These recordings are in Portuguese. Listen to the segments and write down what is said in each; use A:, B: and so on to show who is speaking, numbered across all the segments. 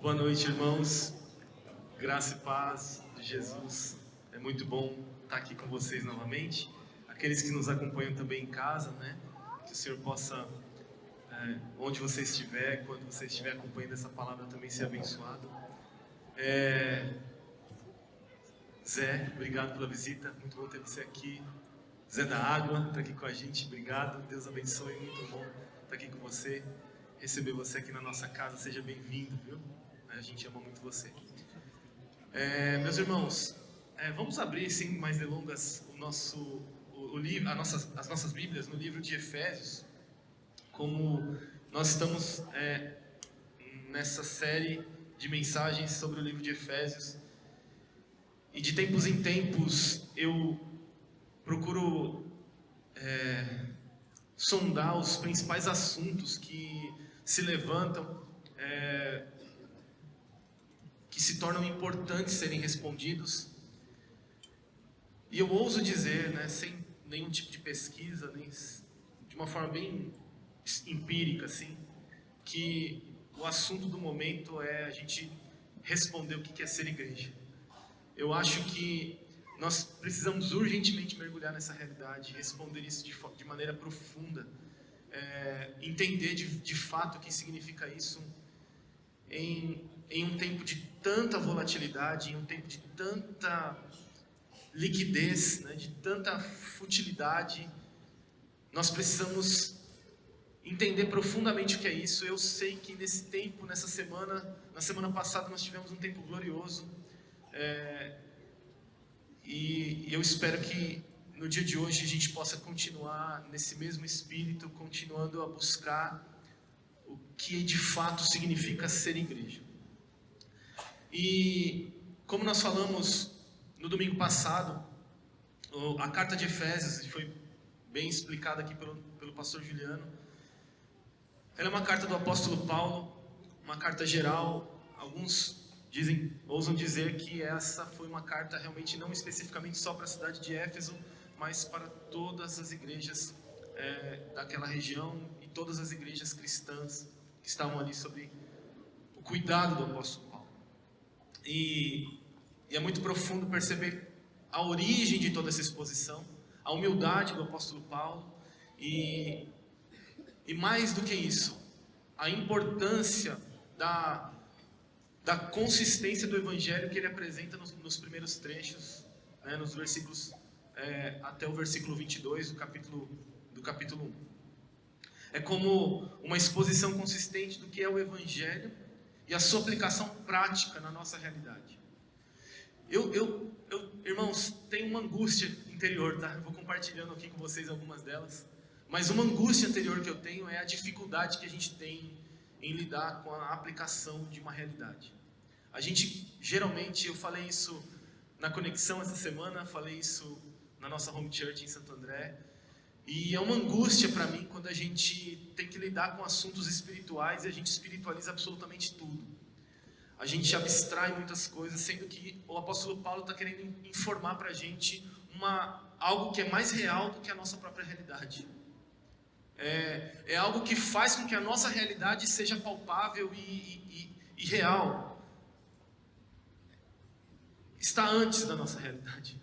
A: Boa noite, irmãos. Graça e paz de Jesus. É muito bom estar aqui com vocês novamente. Aqueles que nos acompanham também em casa, né? Que o Senhor possa, onde você estiver, quando você estiver acompanhando essa palavra, também ser abençoado. Zé, obrigado pela visita. Muito bom ter você aqui. Zé da Água está aqui com a gente. Obrigado. Deus abençoe. Muito bom estar aqui com você. Receber você aqui na nossa casa. Seja bem-vindo, viu? A gente ama muito você. Meus irmãos, vamos abrir, sem mais delongas, as nossas Bíblias no livro de Efésios. Como nós estamos nessa série de mensagens sobre o livro de Efésios, e de tempos em tempos eu procuro sondar os principais assuntos que se levantam, que se tornam importantes serem respondidos. E eu ouso dizer, sem nenhum tipo de pesquisa, nem de uma forma bem empírica, assim, que o assunto do momento é a gente responder o que é ser igreja. Eu acho que nós precisamos urgentemente mergulhar nessa realidade, responder isso de maneira profunda, entender de fato o que significa isso em um tempo de tanta volatilidade, em um tempo de tanta liquidez, de tanta futilidade. Nós precisamos entender profundamente o que é isso. Eu sei que nesse tempo, na semana passada, nós tivemos um tempo glorioso, e eu espero que no dia de hoje a gente possa continuar nesse mesmo espírito, continuando a buscar o que de fato significa ser igreja. E como nós falamos no domingo passado, a carta de Efésios foi bem explicada aqui pelo pastor Juliano. Ela é uma carta do apóstolo Paulo, uma carta geral. Alguns ousam dizer que essa foi uma carta realmente não especificamente só para a cidade de Éfeso, mas para todas as igrejas daquela região e todas as igrejas cristãs que estavam ali sob o cuidado do apóstolo Paulo. E é muito profundo perceber a origem de toda essa exposição, a humildade do apóstolo Paulo e mais do que isso, a importância da consistência do evangelho que ele apresenta nos primeiros trechos, nos versículos até o versículo 22 do capítulo 1. É como uma exposição consistente do que é o evangelho e a sua aplicação prática na nossa realidade. Eu, irmãos, tenho uma angústia interior, tá? Eu vou compartilhando aqui com vocês algumas delas. Mas uma angústia interior que eu tenho é a dificuldade que a gente tem em lidar com a aplicação de uma realidade. A gente, geralmente, eu falei isso na conexão essa semana, falei isso na nossa home church em Santo André. E é uma angústia para mim quando a gente tem que lidar com assuntos espirituais e a gente espiritualiza absolutamente tudo. A gente abstrai muitas coisas, sendo que o apóstolo Paulo está querendo informar para a gente algo que é mais real do que a nossa própria realidade. É algo que faz com que a nossa realidade seja palpável e real. Está antes da nossa realidade.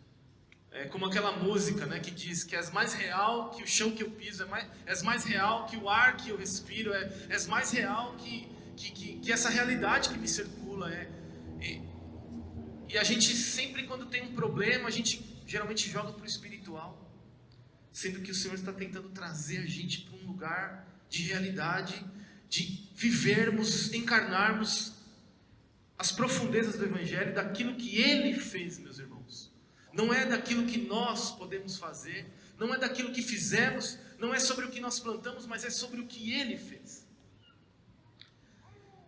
A: É como aquela música, que diz que és mais real que o chão que eu piso, és mais real que o ar que eu respiro, és mais real que essa realidade que me circula. E a gente sempre, quando tem um problema, a gente geralmente joga para o espiritual, sendo que o Senhor está tentando trazer a gente para um lugar de realidade, de vivermos, encarnarmos as profundezas do Evangelho, daquilo que Ele fez, meus irmãos. Não é daquilo que nós podemos fazer, não é daquilo que fizemos, não é sobre o que nós plantamos, mas é sobre o que Ele fez.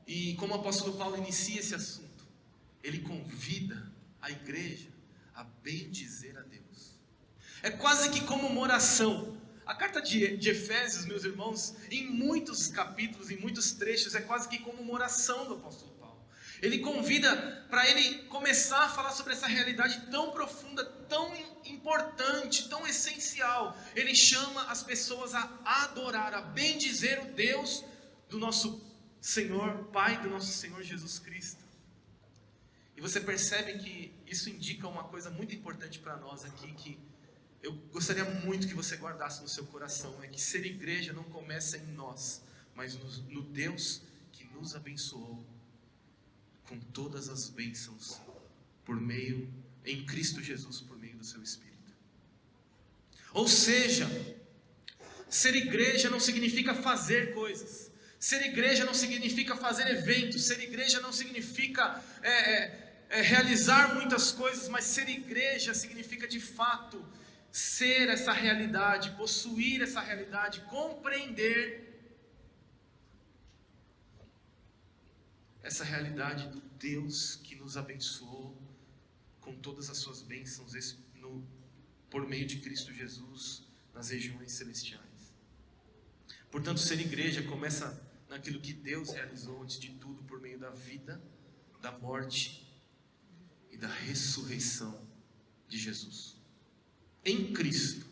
A: E como o apóstolo Paulo inicia esse assunto, ele convida a igreja a bendizer a Deus. É quase que como uma oração. A carta de Efésios, meus irmãos, em muitos capítulos, em muitos trechos, é quase que como uma oração do apóstolo Paulo. Ele convida para ele começar a falar sobre essa realidade tão profunda, tão importante, tão essencial. Ele chama as pessoas a adorar, a bendizer o Deus do nosso Senhor, Pai do nosso Senhor Jesus Cristo. E você percebe que isso indica uma coisa muito importante para nós aqui, que eu gostaria muito que você guardasse no seu coração, é que ser igreja não começa em nós, mas no Deus que nos abençoou com todas as bênçãos em Cristo Jesus, por meio do seu Espírito. Ou seja, ser igreja não significa fazer coisas, ser igreja não significa fazer eventos, ser igreja não significa realizar muitas coisas, mas ser igreja significa de fato ser essa realidade, possuir essa realidade, compreender essa realidade do Deus que nos abençoou com todas as suas bênçãos por meio de Cristo Jesus nas regiões celestiais. Portanto, ser igreja começa naquilo que Deus realizou antes de tudo por meio da vida, da morte e da ressurreição de Jesus. Em Cristo,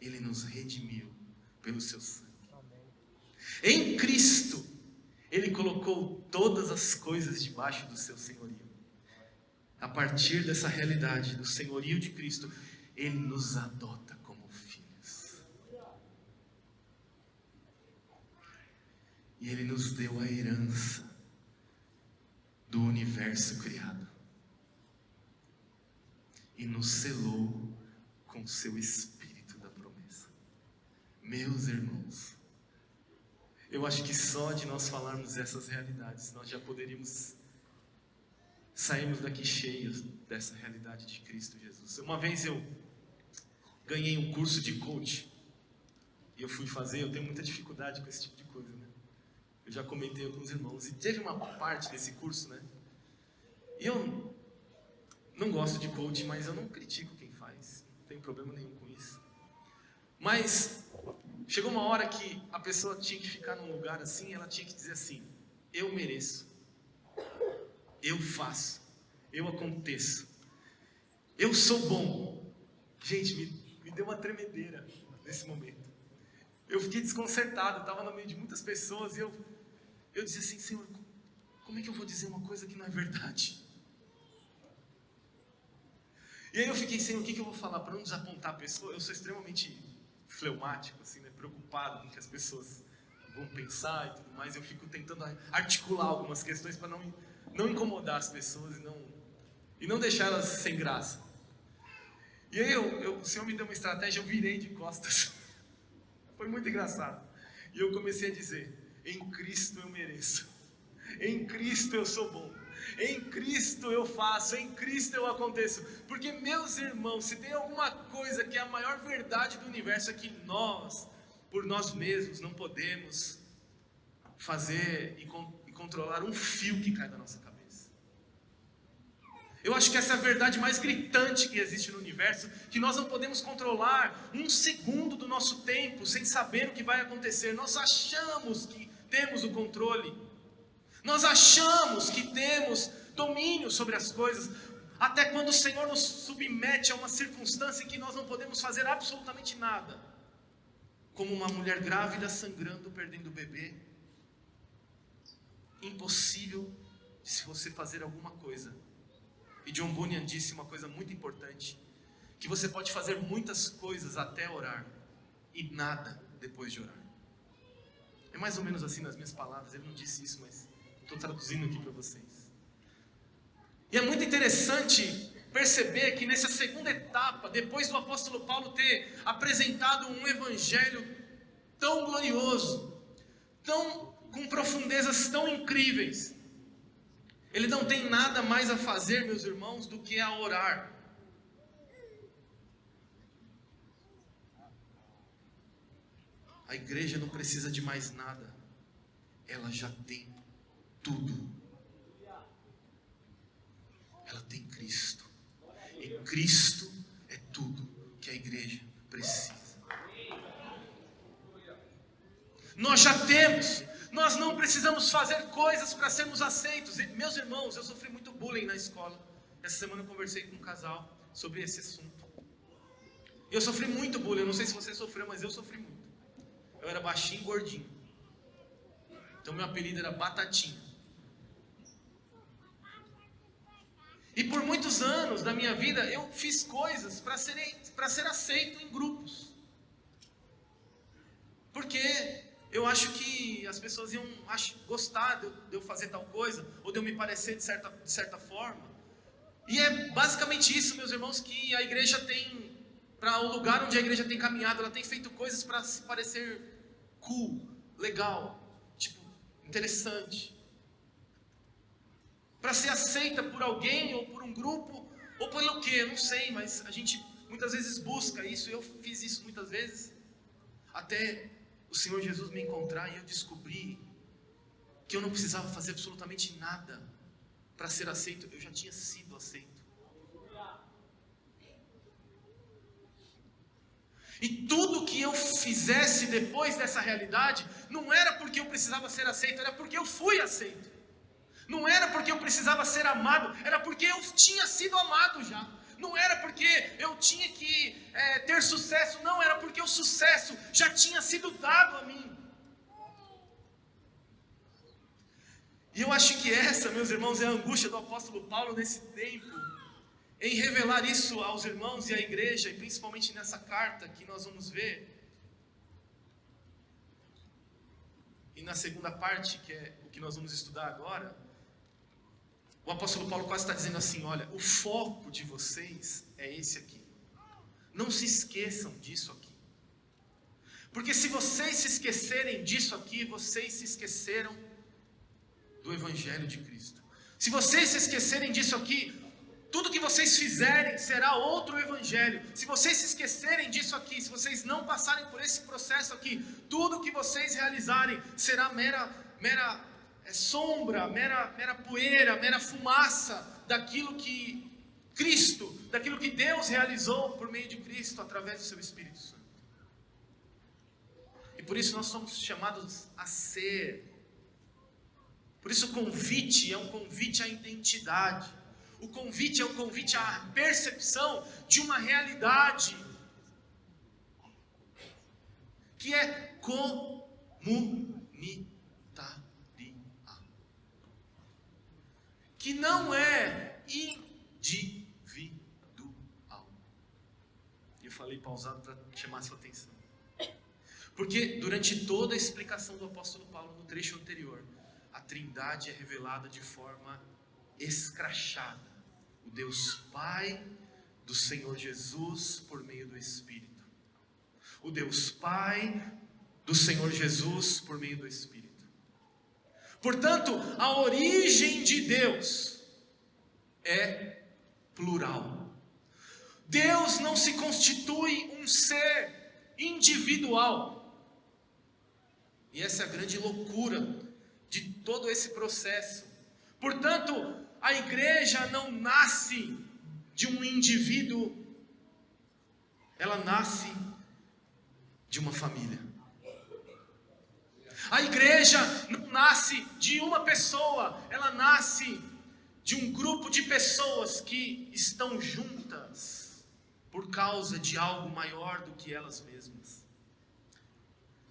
A: Ele nos redimiu pelo seu sangue. Em Cristo, Ele colocou todas as coisas debaixo do seu senhorio. A partir dessa realidade do senhorio de Cristo, Ele nos adota como filhos. E Ele nos deu a herança do universo criado. E nos selou com seu Espírito da promessa. Meus irmãos, eu acho que só de nós falarmos essas realidades, nós já poderíamos sairmos daqui cheios dessa realidade de Cristo Jesus. Uma vez eu ganhei um curso de coach, e eu fui fazer, eu tenho muita dificuldade com esse tipo de coisa, né? Eu já comentei com os irmãos, e teve uma parte desse curso, né? E eu não gosto de coach, mas eu não critico quem faz, não tem problema nenhum com isso. Mas chegou uma hora que a pessoa tinha que ficar num lugar assim, ela tinha que dizer assim: eu mereço, eu faço, eu aconteço, eu sou bom. Gente, me deu uma tremedeira nesse momento. Eu fiquei desconcertado, eu estava no meio de muitas pessoas e eu dizia assim: Senhor, como é que eu vou dizer uma coisa que não é verdade? E aí eu fiquei: Senhor, o que eu vou falar para não desapontar a pessoa? Eu sou extremamente fleumático, assim, né? Preocupado com o que as pessoas vão pensar e tudo mais. Eu fico tentando articular algumas questões para não incomodar as pessoas e não deixar elas sem graça. E aí o Senhor me deu uma estratégia, eu virei de costas. Foi muito engraçado. E eu comecei a dizer: em Cristo eu mereço, em Cristo eu sou bom, em Cristo eu faço, em Cristo eu aconteço. Porque, meus irmãos, se tem alguma coisa que é a maior verdade do universo, é que nós, por nós mesmos, não podemos fazer e controlar um fio que cai da nossa cabeça. Eu acho que essa é a verdade mais gritante que existe no universo, que nós não podemos controlar um segundo do nosso tempo sem saber o que vai acontecer. Nós achamos que temos o controle, nós achamos que temos domínio sobre as coisas, até quando o Senhor nos submete a uma circunstância em que nós não podemos fazer absolutamente nada, como uma mulher grávida sangrando, perdendo o bebê. Impossível de se você fazer alguma coisa. E John Bunyan disse uma coisa muito importante, que você pode fazer muitas coisas até orar e nada depois de orar. É mais ou menos assim nas minhas palavras, ele não disse isso, mas estou traduzindo aqui para vocês. E é muito interessante perceber que nessa segunda etapa, depois do apóstolo Paulo ter apresentado um evangelho tão glorioso, com profundezas tão incríveis, ele não tem nada mais a fazer, meus irmãos, do que a orar. A igreja não precisa de mais nada, ela já tem tudo. Ela tem Cristo, e Cristo é tudo que a igreja precisa. Nós já temos. Nós não precisamos fazer coisas para sermos aceitos. E, meus irmãos, eu sofri muito bullying na escola. Essa semana eu conversei com um casal sobre esse assunto. Eu sofri muito bullying. Eu não sei se você sofreu, mas eu sofri muito. Eu era baixinho e gordinho. Então meu apelido era Batatinha. muitos anos da minha vida, eu fiz coisas para ser aceito em grupos. Porque eu acho que as pessoas iam gostar de eu fazer tal coisa, ou de eu me parecer de certa forma. E é basicamente isso, meus irmãos, que a igreja tem, para o lugar onde a igreja tem caminhado, ela tem feito coisas para se parecer cool, legal, tipo, interessante. Para ser aceita por alguém, ou por um grupo, ou pelo quê, não sei, mas a gente muitas vezes busca isso, eu fiz isso muitas vezes, até o Senhor Jesus me encontrar e eu descobri que eu não precisava fazer absolutamente nada para ser aceito, eu já tinha sido aceito. E tudo que eu fizesse depois dessa realidade, não era porque eu precisava ser aceito, era porque eu fui aceito. Não era porque eu precisava ser amado, era porque eu tinha sido amado já. Não era porque eu tinha que ter sucesso, não, era porque o sucesso já tinha sido dado a mim. E eu acho que essa, meus irmãos, é a angústia do apóstolo Paulo nesse tempo, em revelar isso aos irmãos e à igreja, e principalmente nessa carta que nós vamos ver. E na segunda parte, que é o que nós vamos estudar agora, o apóstolo Paulo quase está dizendo assim, olha, o foco de vocês é esse aqui. Não se esqueçam disso aqui. Porque se vocês se esquecerem disso aqui, vocês se esqueceram do Evangelho de Cristo. Se vocês se esquecerem disso aqui, tudo que vocês fizerem será outro Evangelho. Se vocês se esquecerem disso aqui, se vocês não passarem por esse processo aqui, tudo que vocês realizarem será mera sombra, mera poeira, mera fumaça daquilo que Cristo, daquilo que Deus realizou por meio de Cristo através do seu Espírito Santo. E por isso nós somos chamados a ser. Por isso o convite é um convite à identidade. O convite é um convite à percepção de uma realidade que é comunitária. Que não é individual. Eu falei pausado para chamar a sua atenção. Porque durante toda a explicação do apóstolo Paulo no trecho anterior, a Trindade é revelada de forma escrachada. O Deus Pai do Senhor Jesus por meio do Espírito. O Deus Pai do Senhor Jesus por meio do Espírito. Portanto, a origem de Deus é plural. Deus não se constitui um ser individual. E essa é a grande loucura de todo esse processo. Portanto, a igreja não nasce de um indivíduo, ela nasce de uma família. A igreja não nasce de uma pessoa, ela nasce de um grupo de pessoas que estão juntas por causa de algo maior do que elas mesmas,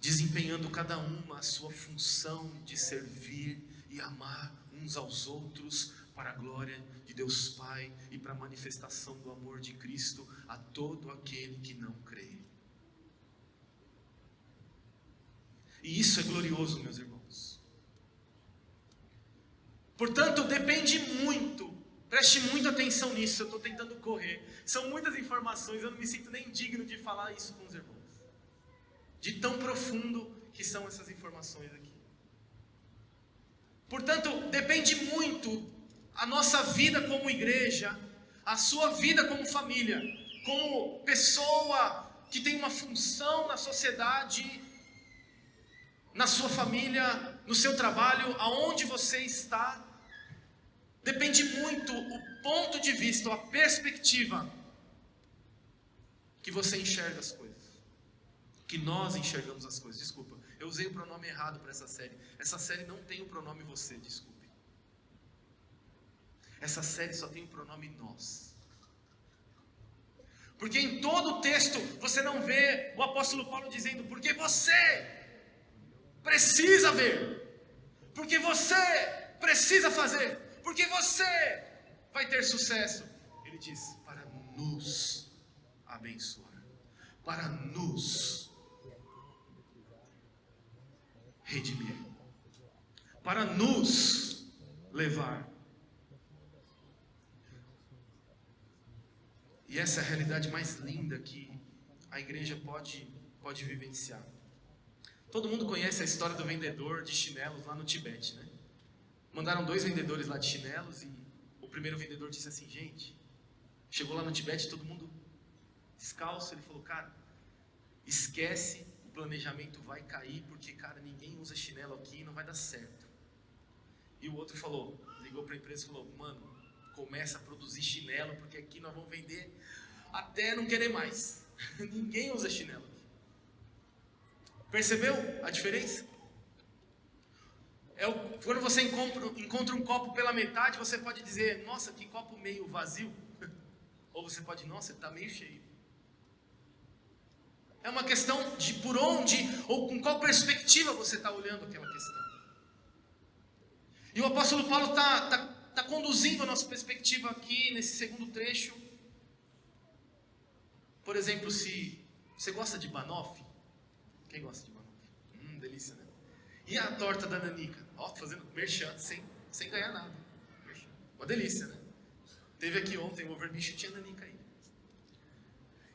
A: desempenhando cada uma a sua função de servir e amar uns aos outros para a glória de Deus Pai e para a manifestação do amor de Cristo a todo aquele que não crê. E isso é glorioso, meus irmãos. Portanto, depende muito, preste muita atenção nisso, eu estou tentando correr. São muitas informações, eu não me sinto nem digno de falar isso com os irmãos. De tão profundo que são essas informações aqui. Portanto, depende muito a nossa vida como igreja, a sua vida como família, como pessoa que tem uma função na sociedade, na sua família, no seu trabalho, aonde você está. Depende muito o ponto de vista, a perspectiva que você enxerga as coisas, que nós enxergamos as coisas. Desculpa, eu usei o pronome errado para essa série. Essa série não tem o pronome você, desculpe. Essa série só tem o pronome nós. Porque em todo o texto você não vê o apóstolo Paulo dizendo, porque você precisa ver, porque você precisa fazer, porque você vai ter sucesso. Ele diz: para nos abençoar, para nos redimir, para nos levar. E essa é a realidade mais linda que a igreja pode vivenciar. Todo mundo conhece a história do vendedor de chinelos lá no Tibete, né? Mandaram 2 vendedores lá de chinelos e o primeiro vendedor disse assim: gente, chegou lá no Tibete, todo mundo descalço. Ele falou: cara, esquece, o planejamento vai cair, porque, cara, ninguém usa chinelo aqui e não vai dar certo. E o outro falou, ligou para a empresa e falou: mano, começa a produzir chinelo, porque aqui nós vamos vender até não querer mais. Ninguém usa chinelo aqui. Percebeu a diferença? Quando você encontra um copo pela metade, você pode dizer: nossa, que copo meio vazio. Ou você pode: nossa, ele está meio cheio. É uma questão de por onde ou com qual perspectiva você está olhando aquela questão. E o apóstolo Paulo está conduzindo a nossa perspectiva aqui nesse segundo trecho. Por exemplo, se você gosta de banoffee, quem gosta de banoffee? Delícia, né? E a torta da Nanica? Ó, fazendo merchan sem ganhar nada. Merchan. Uma delícia, né? Teve aqui ontem o Overbicho, tinha Nanica aí.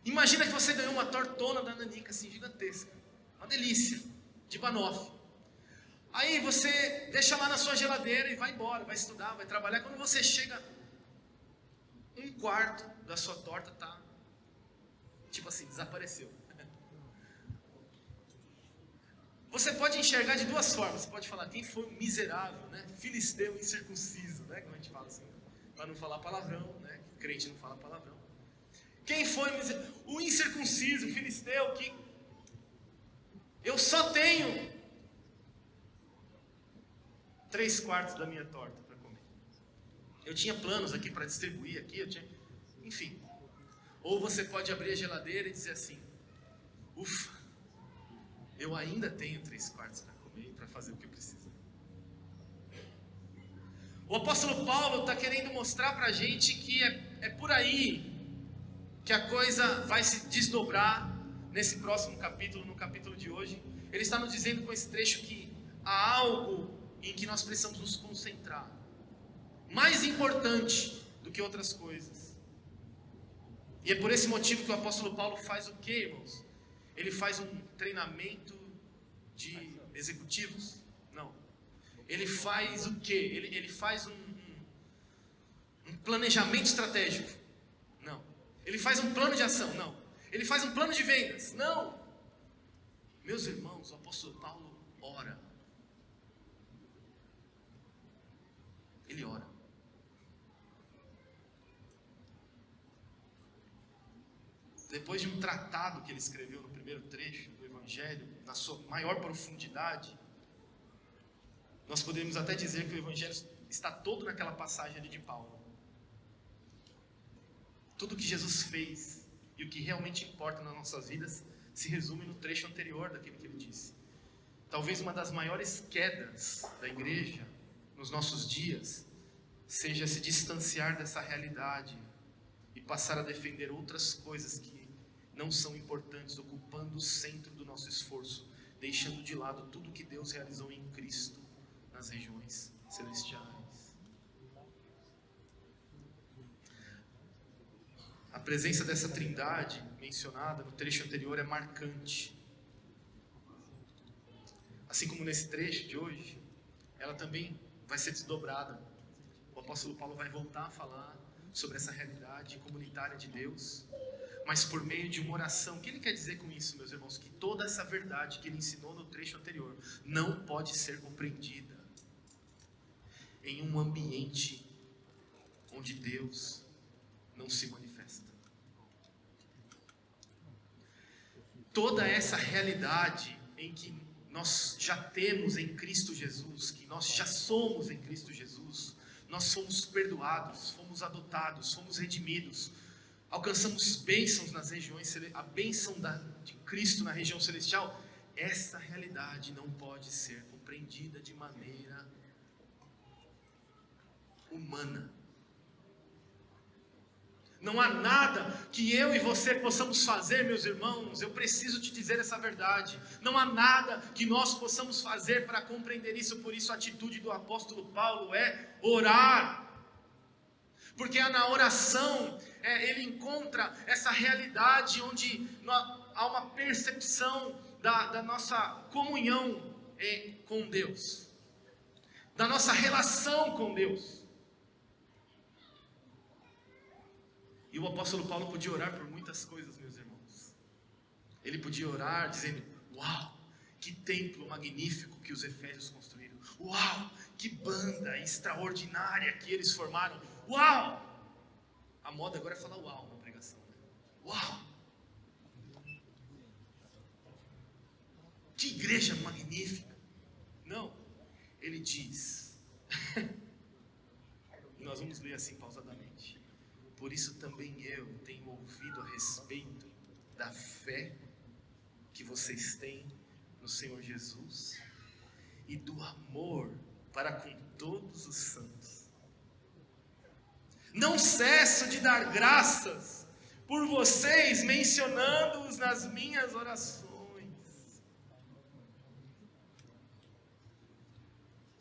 A: Imagina que você ganhou uma tortona da Nanica, assim, gigantesca. Uma delícia, de banoffee. Aí você deixa lá na sua geladeira e vai embora, vai estudar, vai trabalhar. Quando você chega, 1/4 da sua torta tá, tipo assim, desapareceu. Você pode enxergar de 2 formas. Você pode falar: quem foi miserável, né? Filisteu incircunciso, né? Como a gente fala assim, para não falar palavrão, né? Crente não fala palavrão. Quem foi o incircunciso, o filisteu, que eu só tenho 3/4 da minha torta para comer. Eu tinha planos aqui para distribuir aqui, enfim. Ou você pode abrir a geladeira e dizer assim: ufa, eu ainda tenho 3/4 para comer e para fazer o que eu preciso. O apóstolo Paulo está querendo mostrar para a gente que é por aí que a coisa vai se desdobrar nesse próximo capítulo, no capítulo de hoje. Ele está nos dizendo com esse trecho que há algo em que nós precisamos nos concentrar, mais importante do que outras coisas. E é por esse motivo que o apóstolo Paulo faz o quê, irmãos? Ele faz um treinamento de executivos? Não. Ele faz o quê? Ele faz um planejamento estratégico? Não. Ele faz um plano de ação? Não. Ele faz um plano de vendas? Não. Meus irmãos, o apóstolo Paulo ora. Ele ora. Depois de um tratado que ele escreveu no primeiro trecho do Evangelho, na sua maior profundidade, nós podemos até dizer que o Evangelho está todo naquela passagem ali de Paulo. Tudo que Jesus fez e o que realmente importa nas nossas vidas se resume no trecho anterior daquilo que ele disse. Talvez uma das maiores quedas da igreja nos nossos dias seja se distanciar dessa realidade e passar a defender outras coisas que não são importantes, ocupando o centro do nosso esforço, deixando de lado tudo que Deus realizou em Cristo nas regiões celestiais. A presença dessa trindade mencionada no trecho anterior é marcante. Assim como nesse trecho de hoje, ela também vai ser desdobrada. O apóstolo Paulo vai voltar a falar sobre essa realidade comunitária de Deus, mas por meio de uma oração. O que ele quer dizer com isso, meus irmãos? Que toda essa verdade que ele ensinou no trecho anterior não pode ser compreendida em um ambiente onde Deus não se manifesta. Toda essa realidade em que nós já temos em Cristo Jesus, que nós já somos em Cristo Jesus, nós fomos perdoados, fomos adotados, fomos redimidos, alcançamos bênçãos nas regiões, a bênção de Cristo na região celestial. Essa realidade não pode ser compreendida de maneira humana. Não há nada que eu e você possamos fazer, meus irmãos. Eu preciso te dizer essa verdade. Não há nada que nós possamos fazer para compreender isso. Por isso a atitude do apóstolo Paulo é orar. Porque é na oração, ele encontra essa realidade onde há uma percepção da nossa comunhão com Deus, da nossa relação com Deus. E o apóstolo Paulo podia orar por muitas coisas, meus irmãos. Ele podia orar dizendo: uau, que templo magnífico que os efésios construíram. Uau, que banda extraordinária que eles formaram. Uau! A moda agora é falar uau na pregação, né? Uau! Que igreja magnífica. Não, ele diz, e nós vamos ler assim pausadamente: por isso também eu tenho ouvido a respeito da fé que vocês têm no Senhor Jesus e do amor para com todos os santos. Não cesso de dar graças por vocês, mencionando-os nas minhas orações.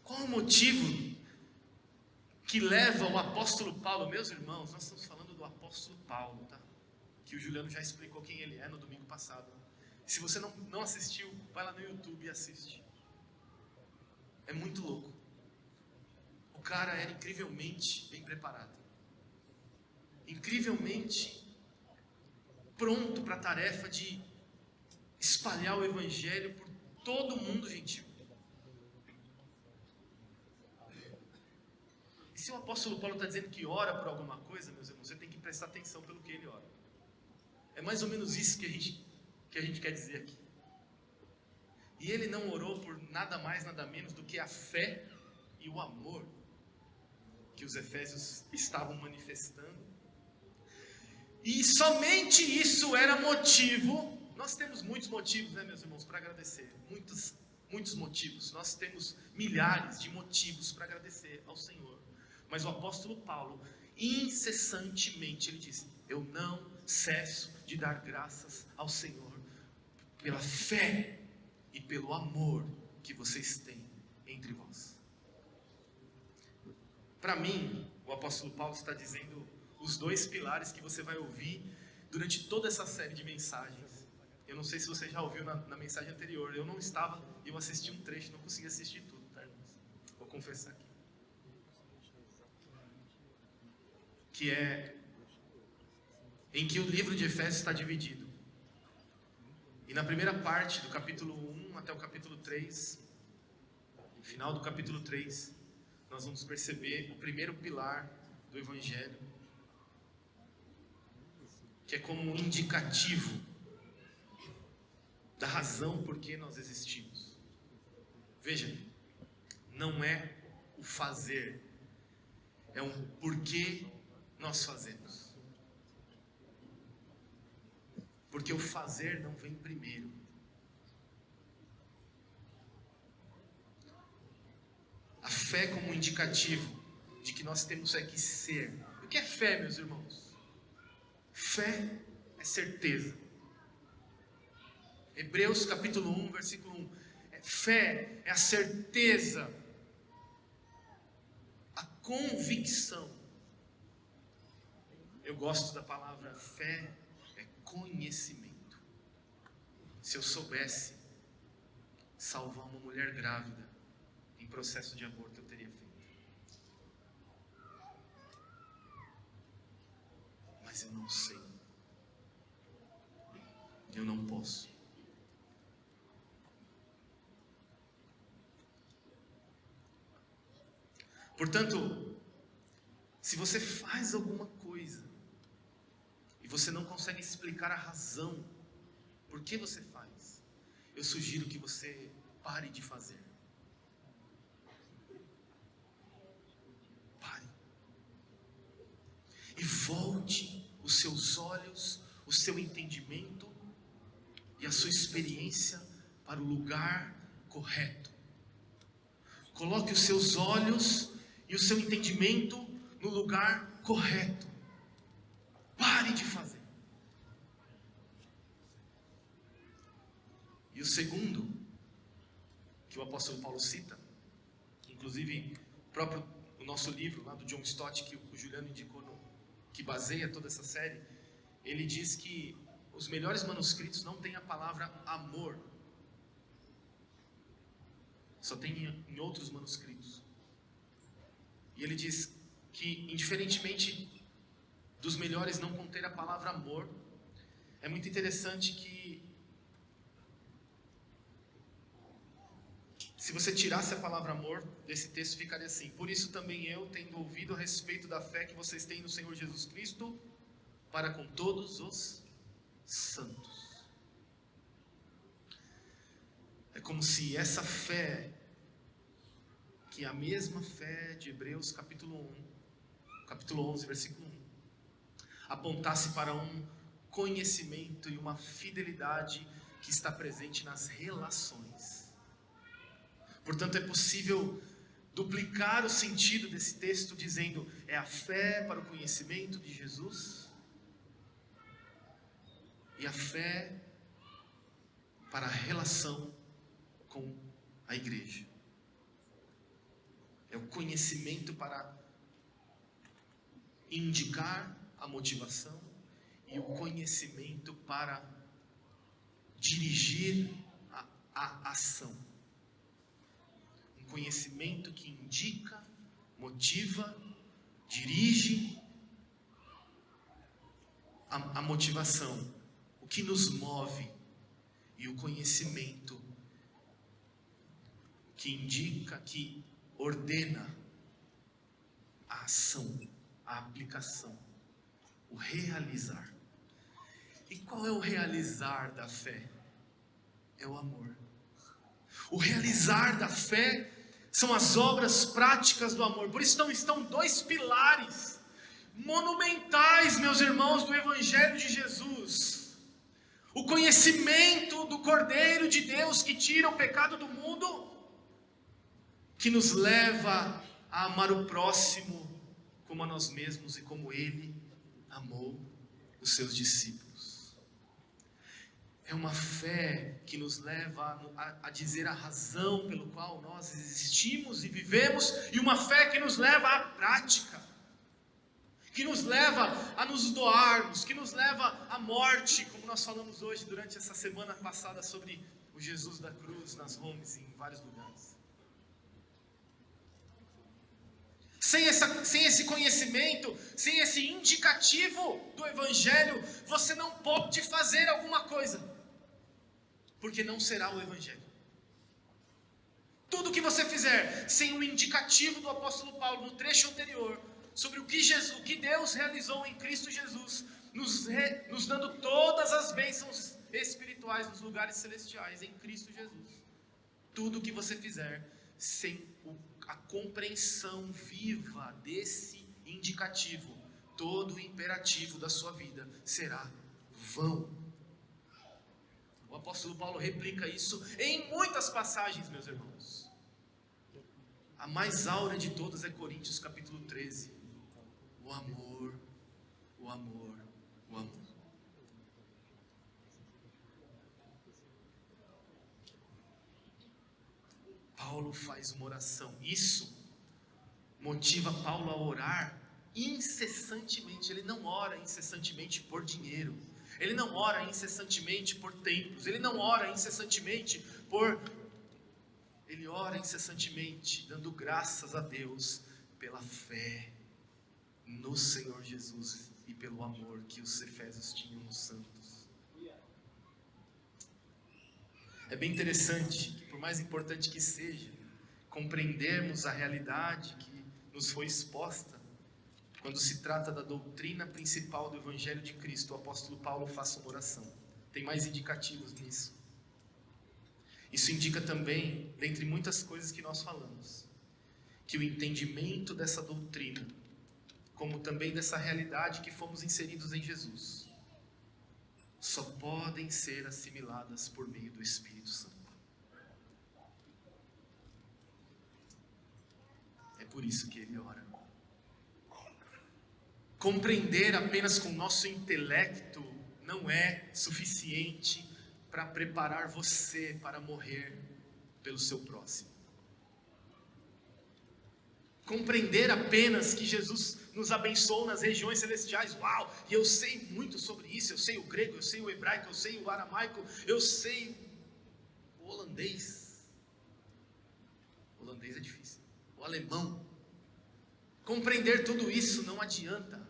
A: Qual o motivo que leva o apóstolo Paulo? Meus irmãos, nós estamos falando do apóstolo Paulo, tá? Que o Juliano já explicou quem ele é no domingo passado. Se você não assistiu, vai lá no YouTube e assiste. É muito louco. O cara era incrivelmente bem preparado, incrivelmente pronto para a tarefa de espalhar o evangelho por todo o mundo gentil. E se o apóstolo Paulo está dizendo que ora por alguma coisa, meus irmãos, você tem que prestar atenção pelo que ele ora. É mais ou menos isso que a gente quer dizer aqui. E ele não orou por nada mais, nada menos do que a fé e o amor que os efésios estavam manifestando. E somente isso era motivo. Nós temos muitos motivos, né, meus irmãos, para agradecer. Muitos motivos. Nós temos milhares de motivos para agradecer ao Senhor. Mas o apóstolo Paulo, incessantemente, ele diz: eu não cesso de dar graças ao Senhor pela fé e pelo amor que vocês têm entre vós. Para mim, o apóstolo Paulo está dizendo os dois pilares que você vai ouvir durante toda essa série de mensagens. Eu não sei se você já ouviu na mensagem anterior. Eu não estava, eu assisti um trecho, não consegui assistir tudo, tá, irmãos? Vou confessar aqui. Que é em que o livro de Efésios está dividido. E na primeira parte, do capítulo 1 até o capítulo 3, no final do capítulo 3, nós vamos perceber o primeiro pilar do Evangelho, que é como um indicativo da razão por que nós existimos. Veja, não é o fazer, é um porquê nós fazemos. Porque o fazer não vem primeiro. A fé como um indicativo de que nós temos que ser. O que é fé, meus irmãos? Fé é certeza. Hebreus capítulo 1, versículo 1. Fé é a certeza, a convicção. Eu gosto da palavra fé, é conhecimento. Se eu soubesse salvar uma mulher grávida em processo de aborto, eu teria feito. Mas eu não sei. Eu não posso. Portanto, se você faz alguma coisa e você não consegue explicar a razão por que você faz, eu sugiro que você pare de fazer. Pare. E volte os seus olhos, o seu entendimento e a sua experiência para o lugar correto. Coloque os seus olhos e o seu entendimento no lugar correto. Pare de fazer. E o segundo, que o apóstolo Paulo cita, inclusive o nosso livro lá do John Stott, que o Juliano indicou, que baseia toda essa série, ele diz que os melhores manuscritos não têm a palavra amor. Só tem em outros manuscritos. E ele diz que, indiferentemente dos melhores não conter a palavra amor, é muito interessante que, se você tirasse a palavra amor desse texto, ficaria assim: por isso também eu, tendo ouvido a respeito da fé que vocês têm no Senhor Jesus Cristo, para com todos os santos. É como se essa fé, que é a mesma fé de Hebreus capítulo 11, versículo 1, apontasse para um conhecimento e uma fidelidade que está presente nas relações. Portanto, é possível duplicar o sentido desse texto dizendo: é a fé para o conhecimento de Jesus e a fé para a relação com a igreja. É o conhecimento para indicar a motivação e o conhecimento para dirigir a ação. Um conhecimento que indica, motiva, dirige a motivação, o que nos move, e o conhecimento que indica, que ordena a ação, a aplicação, o realizar. E qual é o realizar da fé? É o amor. O realizar da fé são as obras práticas do amor. Por isso estão dois pilares monumentais, meus irmãos, do Evangelho de Jesus: o conhecimento do Cordeiro de Deus que tira o pecado do mundo, que nos leva a amar o próximo como a nós mesmos e como Ele amou os seus discípulos. É uma fé que nos leva a dizer a razão pelo qual nós existimos e vivemos, e uma fé que nos leva à prática, que nos leva a nos doarmos, que nos leva à morte, como nós falamos hoje durante essa semana passada sobre o Jesus da cruz nas homes em vários lugares. Sem esse conhecimento, sem esse indicativo do Evangelho, você não pode fazer alguma coisa, porque não será o Evangelho. Tudo que você fizer sem o indicativo do apóstolo Paulo no trecho anterior, sobre o que Deus realizou em Cristo Jesus, nos dando todas as bênçãos espirituais nos lugares celestiais em Cristo Jesus. Tudo que você fizer sem a compreensão viva desse indicativo, todo o imperativo da sua vida será vão. O apóstolo Paulo replica isso em muitas passagens, meus irmãos. A mais áurea de todas é Coríntios capítulo 13. O amor, o amor, o amor. Paulo faz uma oração. Isso motiva Paulo a orar incessantemente. Ele não ora incessantemente por dinheiro. Ele não ora incessantemente por templos. Ele não ora incessantemente por... Ele ora incessantemente dando graças a Deus pela fé no Senhor Jesus e pelo amor que os efésios tinham nos santos. É bem interessante que, por mais importante que seja, compreendermos a realidade que nos foi exposta, quando se trata da doutrina principal do Evangelho de Cristo, o apóstolo Paulo faça uma oração. Tem mais indicativos nisso. Isso indica também, dentre muitas coisas que nós falamos, que o entendimento dessa doutrina, como também dessa realidade que fomos inseridos em Jesus, só podem ser assimiladas por meio do Espírito Santo. É por isso que ele ora. Compreender apenas com o nosso intelecto não é suficiente para preparar você para morrer pelo seu próximo. Compreender apenas que Jesus nos abençoou nas regiões celestiais, uau, e eu sei muito sobre isso, eu sei o grego, eu sei o hebraico, eu sei o aramaico, eu sei o holandês. O holandês é difícil. O alemão. Compreender tudo isso não adianta,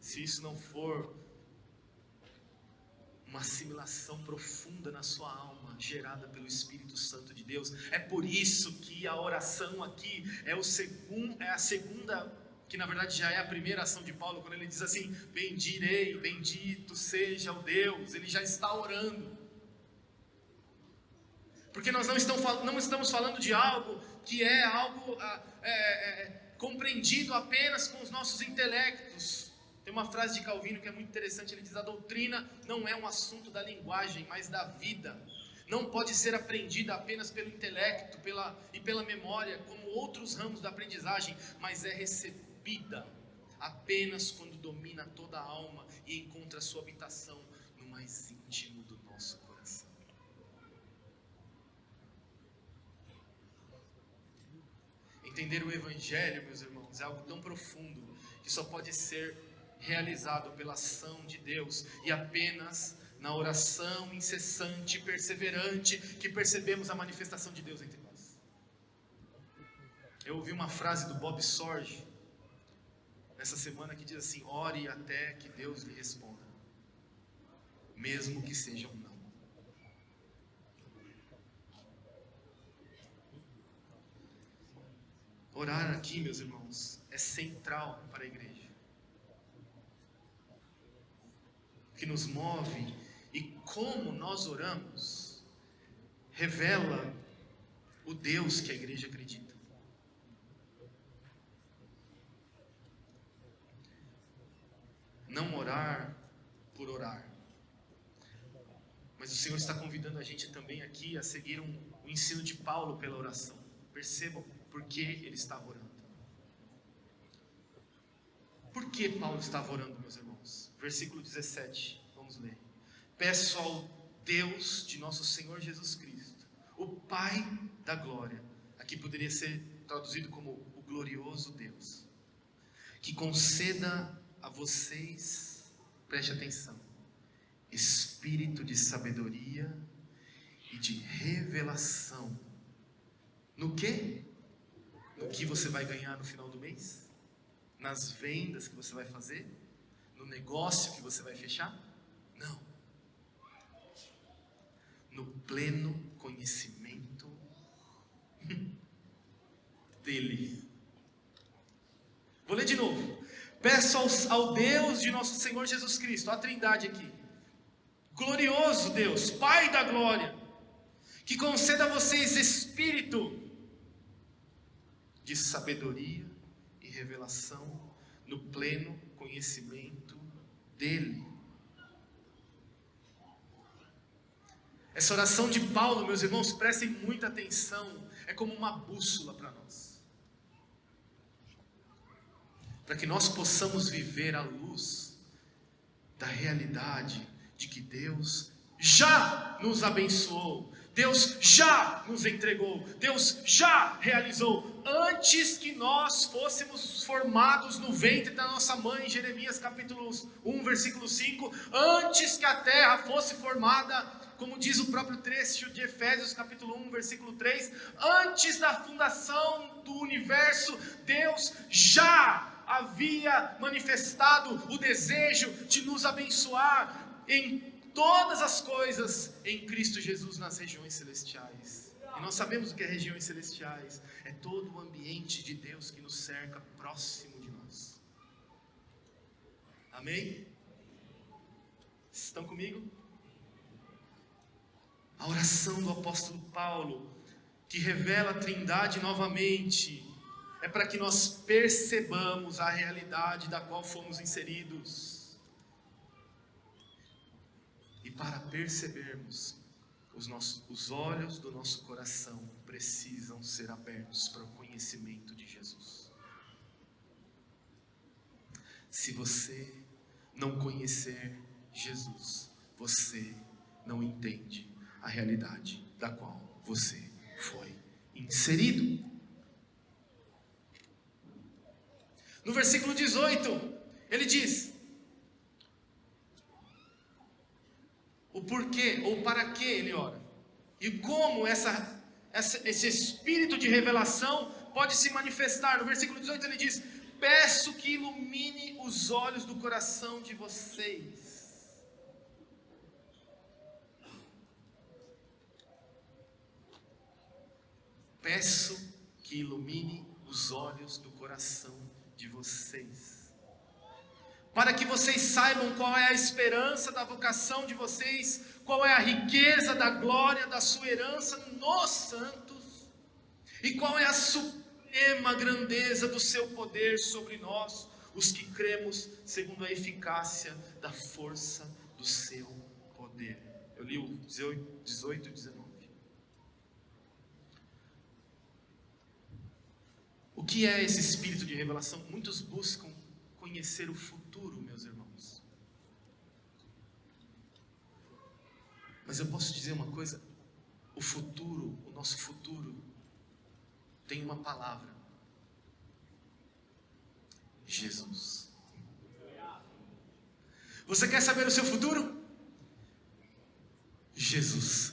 A: se isso não for uma assimilação profunda na sua alma, gerada pelo Espírito Santo de Deus. É por isso que a oração aqui é a segunda, que na verdade já é a primeira ação de Paulo, quando ele diz assim: bendirei, bendito seja o Deus. Ele já está orando, porque nós não estamos falando de algo que é algo compreendido apenas com os nossos intelectos. Tem uma frase de Calvino que é muito interessante, ele diz: a doutrina não é um assunto da linguagem, mas da vida. Não pode ser aprendida apenas pelo intelecto e pela memória, como outros ramos da aprendizagem, mas é recebida apenas quando domina toda a alma e encontra sua habitação no mais íntimo do nosso coração. Entender o Evangelho, meus irmãos, é algo tão profundo que só pode ser realizado pela ação de Deus e apenas na oração incessante e perseverante que percebemos a manifestação de Deus entre nós. Eu ouvi uma frase do Bob Sorge nessa semana que diz assim: ore até que Deus lhe responda, mesmo que seja um não. Orar aqui, meus irmãos, é central para a igreja. O que nos move e como nós oramos revela o Deus que a igreja acredita. Não orar por orar, mas o Senhor está convidando a gente também aqui a seguir o ensino de Paulo pela oração. Percebam por que ele estava orando. Por que Paulo estava orando, meus irmãos? Versículo 17, vamos ler. Peço ao Deus de nosso Senhor Jesus Cristo, o Pai da glória, aqui poderia ser traduzido como o glorioso Deus, que conceda a vocês, preste atenção, espírito de sabedoria e de revelação. No quê? No que você vai ganhar no final do mês? Nas vendas que você vai fazer? No negócio que você vai fechar? Não. No pleno conhecimento dele. Vou ler de novo. Peço ao Deus de nosso Senhor Jesus Cristo, a Trindade aqui, glorioso Deus, Pai da glória, que conceda a vocês espírito de sabedoria e revelação no pleno conhecimento dele. Essa oração de Paulo, meus irmãos, prestem muita atenção, é como uma bússola para nós, para que nós possamos viver à luz da realidade de que Deus já nos abençoou, Deus já nos entregou, Deus já realizou, antes que nós fôssemos formados no ventre da nossa mãe, Jeremias capítulo 1, versículo 5, antes que a terra fosse formada, como diz o próprio trecho de Efésios capítulo 1, versículo 3, antes da fundação do universo, Deus já havia manifestado o desejo de nos abençoar em todas as coisas em Cristo Jesus nas regiões celestiais. E nós sabemos o que é regiões celestiais. É todo o ambiente de Deus que nos cerca próximo de nós. Amém? Estão comigo? A oração do apóstolo Paulo, que revela a Trindade novamente, é para que nós percebamos a realidade da qual fomos inseridos. E para percebermos, os olhos do nosso coração precisam ser abertos para o conhecimento de Jesus. Se você não conhecer Jesus, você não entende a realidade da qual você foi inserido. No versículo 18, ele diz o porquê ou para que ele ora. E como esse espírito de revelação pode se manifestar. No versículo 18 ele diz: peço que ilumine os olhos do coração de vocês. Peço que ilumine os olhos do coração de vocês, para que vocês saibam qual é a esperança da vocação de vocês, qual é a riqueza da glória da sua herança nos santos, e qual é a suprema grandeza do seu poder sobre nós, os que cremos, segundo a eficácia da força do seu poder. Eu li o 18 e 19. O que é esse espírito de revelação? Muitos buscam conhecer o futuro, meus irmãos. Mas eu posso dizer uma coisa: o futuro, o nosso futuro, tem uma palavra: Jesus. Você quer saber o seu futuro? Jesus.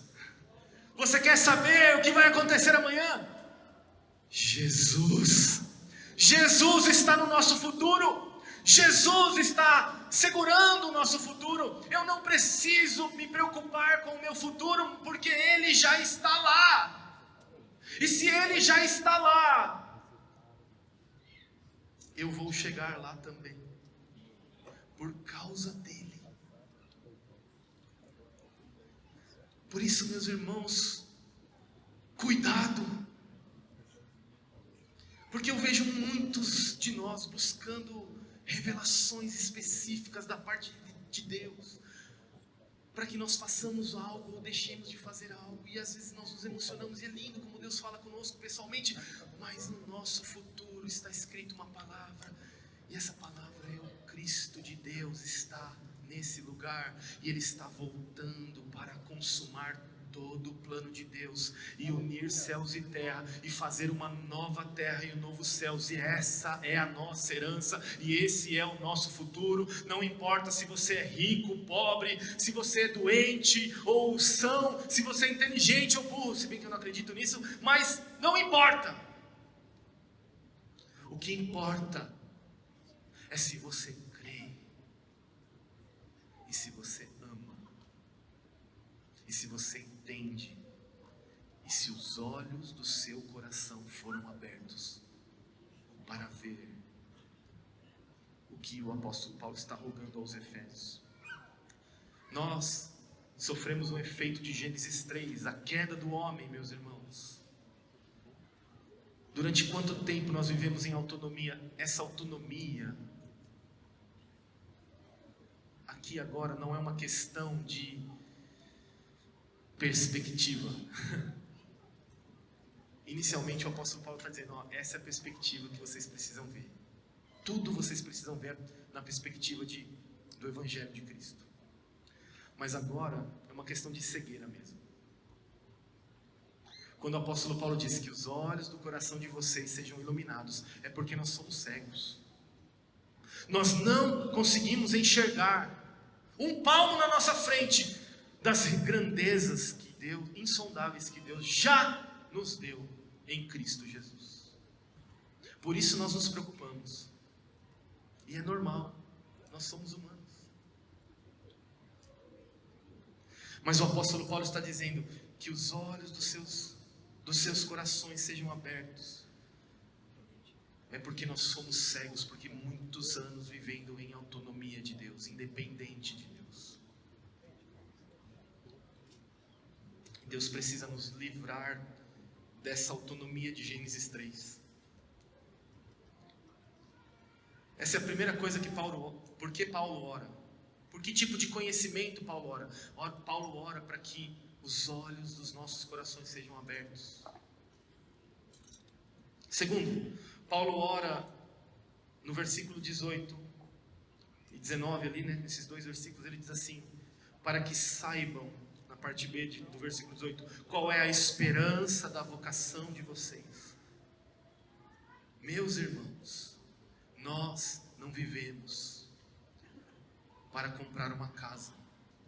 A: Você quer saber o que vai acontecer amanhã? Jesus. Jesus está no nosso futuro. Jesus está segurando o nosso futuro. Eu não preciso me preocupar com o meu futuro, porque Ele já está lá. E se Ele já está lá, eu vou chegar lá também, por causa dEle. Por isso, meus irmãos, cuidado. Porque eu vejo muitos de nós buscando revelações específicas da parte de Deus, para que nós façamos algo ou deixemos de fazer algo, e às vezes nós nos emocionamos, e é lindo como Deus fala conosco pessoalmente, mas no nosso futuro está escrito uma palavra, e essa palavra é o Cristo de Deus está nesse lugar, e Ele está voltando para consumar todo o plano de Deus, e unir céus e terra, e fazer uma nova terra e um novo céus, e essa é a nossa herança, e esse é o nosso futuro. Não importa se você é rico, pobre, se você é doente ou são, se você é inteligente ou burro, se bem que eu não acredito nisso, mas não importa. O que importa é se você crê, e se você ama, e se você entende, e se os olhos do seu coração foram abertos para ver o que o apóstolo Paulo está rogando aos Efésios. Nós sofremos um efeito de Gênesis 3, a queda do homem, meus irmãos. Durante quanto tempo nós vivemos em autonomia? Essa autonomia aqui agora não é uma questão de perspectiva. Inicialmente o apóstolo Paulo está dizendo: essa é a perspectiva que vocês precisam ver. Tudo vocês precisam ver na perspectiva do Evangelho de Cristo. Mas agora é uma questão de cegueira mesmo. Quando o apóstolo Paulo diz que os olhos do coração de vocês sejam iluminados, é porque nós somos cegos. Nós não conseguimos enxergar um palmo na nossa frente das grandezas que Deus, insondáveis, que Deus já nos deu em Cristo Jesus. Por isso nós nos preocupamos. E é normal, nós somos humanos. Mas o apóstolo Paulo está dizendo que os olhos dos seus corações sejam abertos. É porque nós somos cegos, porque muitos anos vivendo em autonomia de Deus, independente de Deus. Deus precisa nos livrar dessa autonomia de Gênesis 3. Essa é a primeira coisa que Paulo... Por que Paulo ora? Por que tipo de conhecimento Paulo ora? Paulo ora para que os olhos dos nossos corações sejam abertos. Segundo, Paulo ora no versículo 18 19 ali, né, nesses 2 versículos, ele diz assim: para que saibam, na parte B do versículo 18, qual é a esperança da vocação de vocês. Meus irmãos, nós não vivemos para comprar uma casa,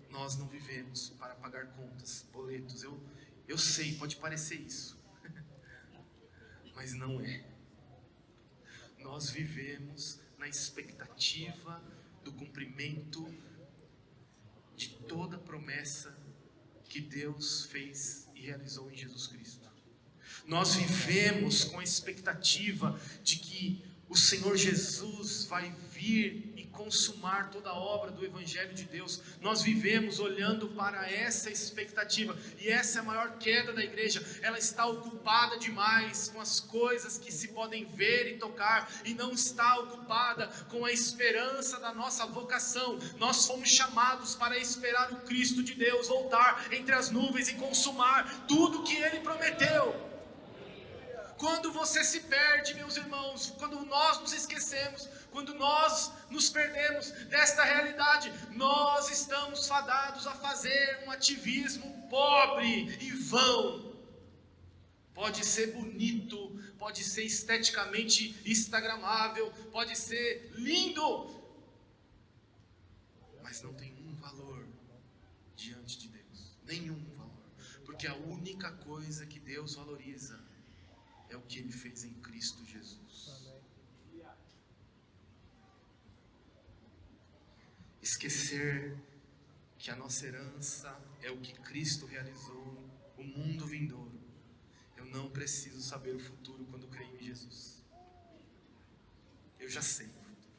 A: nós não vivemos para pagar contas, boletos. Eu sei, pode parecer isso, mas não é. Nós vivemos na expectativa do cumprimento de toda promessa que Deus fez e realizou em Jesus Cristo. Nós vivemos com a expectativa de que o Senhor Jesus vai vir e consumar toda a obra do Evangelho de Deus. Nós vivemos olhando para essa expectativa, e essa é a maior queda da igreja. Ela está ocupada demais com as coisas que se podem ver e tocar, e não está ocupada com a esperança da nossa vocação. Nós fomos chamados para esperar o Cristo de Deus voltar entre as nuvens e consumar tudo que Ele prometeu. Quando você se perde, meus irmãos, quando nós nos esquecemos, quando nós nos perdemos desta realidade, nós estamos fadados a fazer um ativismo pobre e vão. Pode ser bonito, pode ser esteticamente instagramável, pode ser lindo, mas não tem um valor diante de Deus, nenhum valor, porque a única coisa que Deus valoriza é o que Ele fez em Cristo Jesus. Esquecer que a nossa herança é o que Cristo realizou, o mundo vindouro. Eu não preciso saber o futuro quando creio em Jesus. Eu já sei o futuro.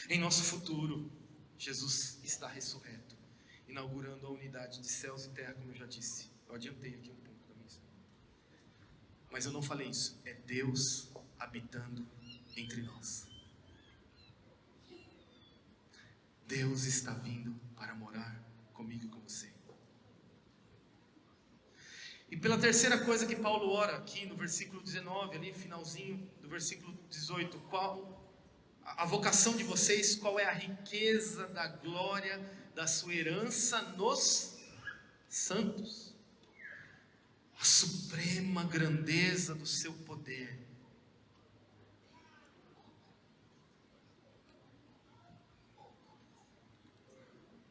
A: Em nosso futuro, Jesus está ressurreto, inaugurando a unidade de céus e terra, como eu já disse. Eu adiantei aqui um pouco da mensagem. Mas eu não falei isso. É Deus habitando entre nós. Deus está vindo para morar comigo e com você. E pela terceira coisa que Paulo ora aqui no versículo 19, ali finalzinho do versículo 18, qual a vocação de vocês, qual é a riqueza da glória da sua herança nos santos, a suprema grandeza do seu poder.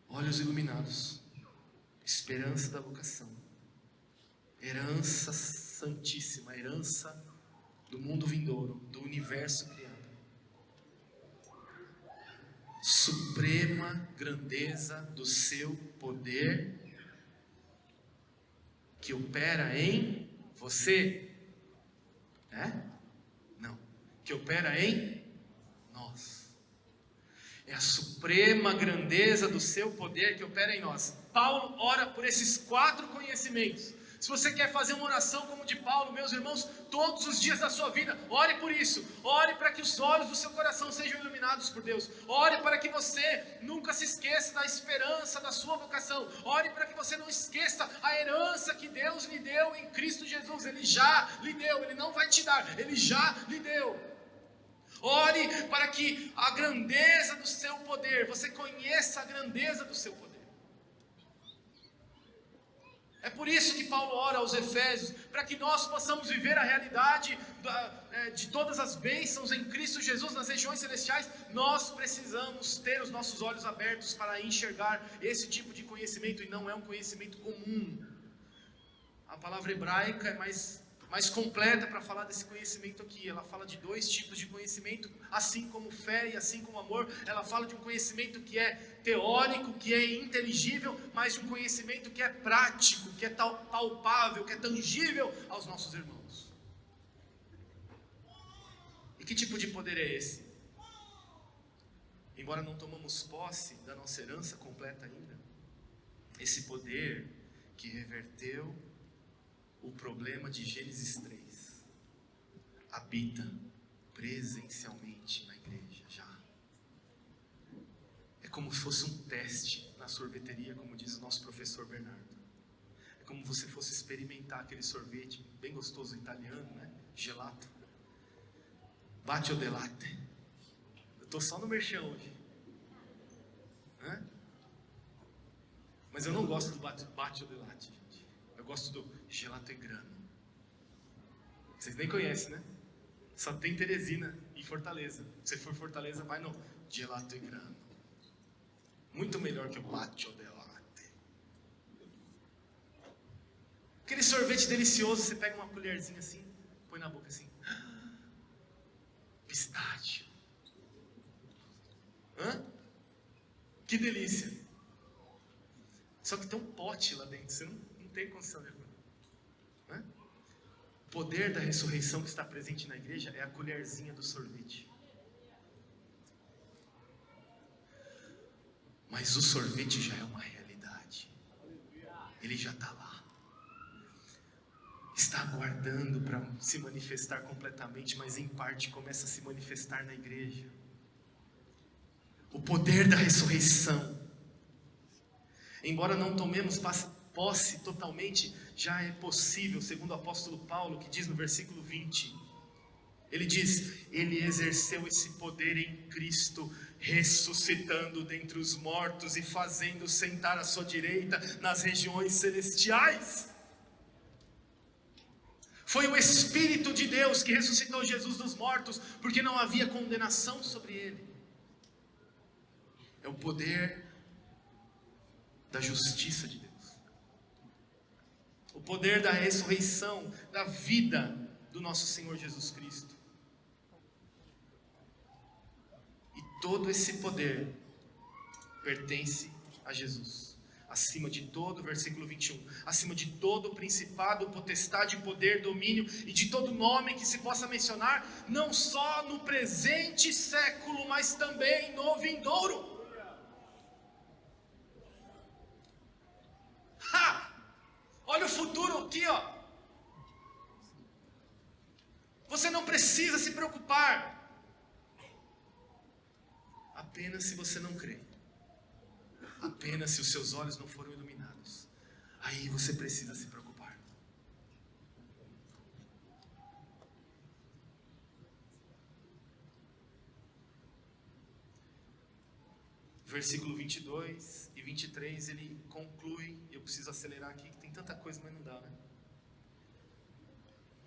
A: Olhos iluminados, esperança da vocação, herança santíssima, herança do mundo vindouro, do universo criado. Suprema grandeza do seu poder, que opera em você, Não, que opera em nós. É a suprema grandeza do seu poder que opera em nós. Paulo ora por esses 4 conhecimentos. Se você quer fazer uma oração como de Paulo, meus irmãos, todos os dias da sua vida, ore por isso. Ore para que os olhos do seu coração sejam iluminados por Deus. Ore para que você nunca se esqueça da esperança da sua vocação. Ore para que você não esqueça a herança que Deus lhe deu em Cristo Jesus. Ele já lhe deu, Ele não vai te dar, Ele já lhe deu. Ore para que a grandeza do seu poder, você conheça a grandeza do seu poder. É por isso que Paulo ora aos Efésios, para que nós possamos viver a realidade de todas as bênçãos em Cristo Jesus nas regiões celestiais. Nós precisamos ter os nossos olhos abertos para enxergar esse tipo de conhecimento, e não é um conhecimento comum. A palavra hebraica é mais completa para falar desse conhecimento aqui. Ela fala de 2 tipos de conhecimento, assim como fé e assim como amor. Ela fala de um conhecimento que é teórico, que é inteligível, mas de um conhecimento que é prático, que é palpável, que é tangível aos nossos irmãos. E que tipo de poder é esse? Embora não tomamos posse da nossa herança completa ainda, esse poder que reverteu o problema de Gênesis 3 habita presencialmente na igreja já. É como se fosse um teste na sorveteria, como diz o nosso professor Bernardo. É como se você fosse experimentar aquele sorvete bem gostoso italiano, gelato. Batio de latte. Eu estou só no merchan hoje. Mas eu não gosto do batio de latte, gente. Eu gosto do gelato grano. Vocês nem conhecem, né? Só tem Teresina e Fortaleza. Se for Fortaleza, vai no gelato grano. Muito melhor que o batio de latte. Aquele sorvete delicioso, você pega uma colherzinha assim, põe na boca assim. Pistácio. Que delícia. Só que tem um pote lá dentro, você não tem condição de abrir. O poder da ressurreição que está presente na igreja é a colherzinha do sorvete. Mas o sorvete já é uma realidade. Ele já está lá. Está aguardando para se manifestar completamente, mas em parte começa a se manifestar na igreja. O poder da ressurreição. Embora não tomemos posse totalmente, já é possível, segundo o apóstolo Paulo, que diz no versículo 20. Ele diz, ele exerceu esse poder em Cristo, ressuscitando dentre os mortos e fazendo sentar à sua direita nas regiões celestiais. Foi o Espírito de Deus que ressuscitou Jesus dos mortos, porque não havia condenação sobre ele. É o poder da justiça de Deus. O poder da ressurreição, da vida do nosso Senhor Jesus Cristo. E todo esse poder pertence a Jesus. Acima de todo, versículo 21, acima de todo principado, potestade, poder, domínio e de todo nome que se possa mencionar, não só no presente século, mas também no vindouro. Olha o futuro aqui, ó. Você não precisa se preocupar. Apenas se você não crê. Apenas se os seus olhos não foram iluminados. Aí você precisa se preocupar. Versículo 22 e 23, ele conclui. Eu preciso acelerar aqui, que tem tanta coisa, mas não dá, né?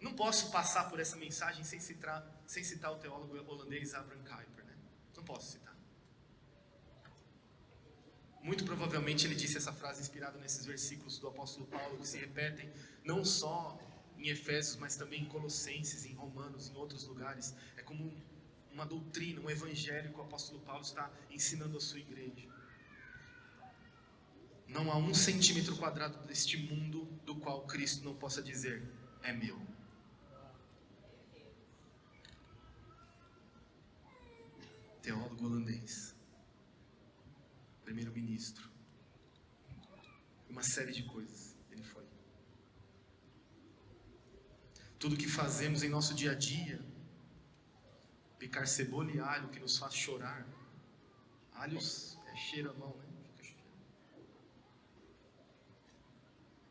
A: Não posso passar por essa mensagem sem citar o teólogo holandês Abraham Kuyper, né? Não posso citar. Muito provavelmente ele disse essa frase inspirada nesses versículos do apóstolo Paulo, que se repetem não só em Efésios, mas também em Colossenses, em Romanos, em outros lugares. É como uma doutrina, um evangelho que o apóstolo Paulo está ensinando à sua igreja. Não há 1 centímetro quadrado deste mundo do qual Cristo não possa dizer, é meu. Teólogo holandês, primeiro-ministro, uma série de coisas ele foi. Tudo que fazemos em nosso dia a dia, picar cebola e alho que nos faz chorar. Alhos cheira a mão, né?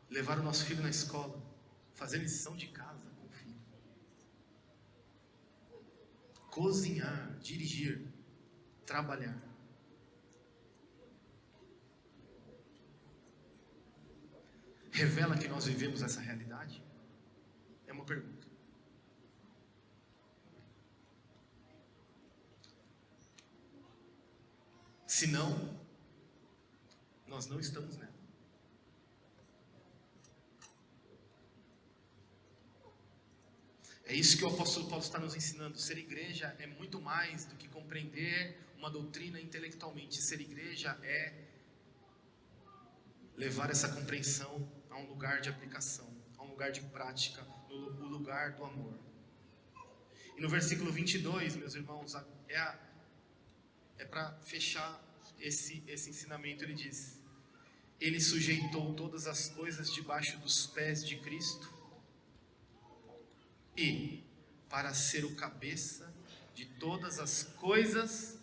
A: Levar o nosso filho na escola, fazer lição de casa com o filho, cozinhar, dirigir, trabalhar. Revela que nós vivemos essa realidade? É uma pergunta. Se não, nós não estamos nela. É isso que o apóstolo Paulo está nos ensinando. Ser igreja é muito mais do que compreender uma doutrina intelectualmente. Ser igreja é levar essa compreensão a um lugar de aplicação, a um lugar de prática, no lugar do amor. E no versículo 22, meus irmãos, é para fechar esse ensinamento. Ele diz: ele sujeitou todas as coisas debaixo dos pés de Cristo, e para ser o cabeça de todas as coisas,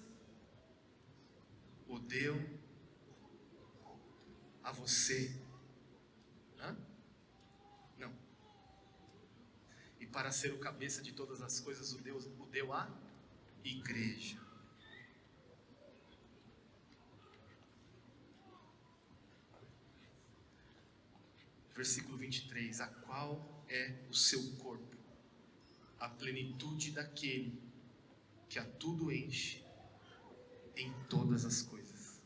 A: o deu a você. Não. E para ser o cabeça de todas as coisas, o deu à igreja. Versículo 23, a qual é o seu corpo, a plenitude daquele que a tudo enche em todas as coisas.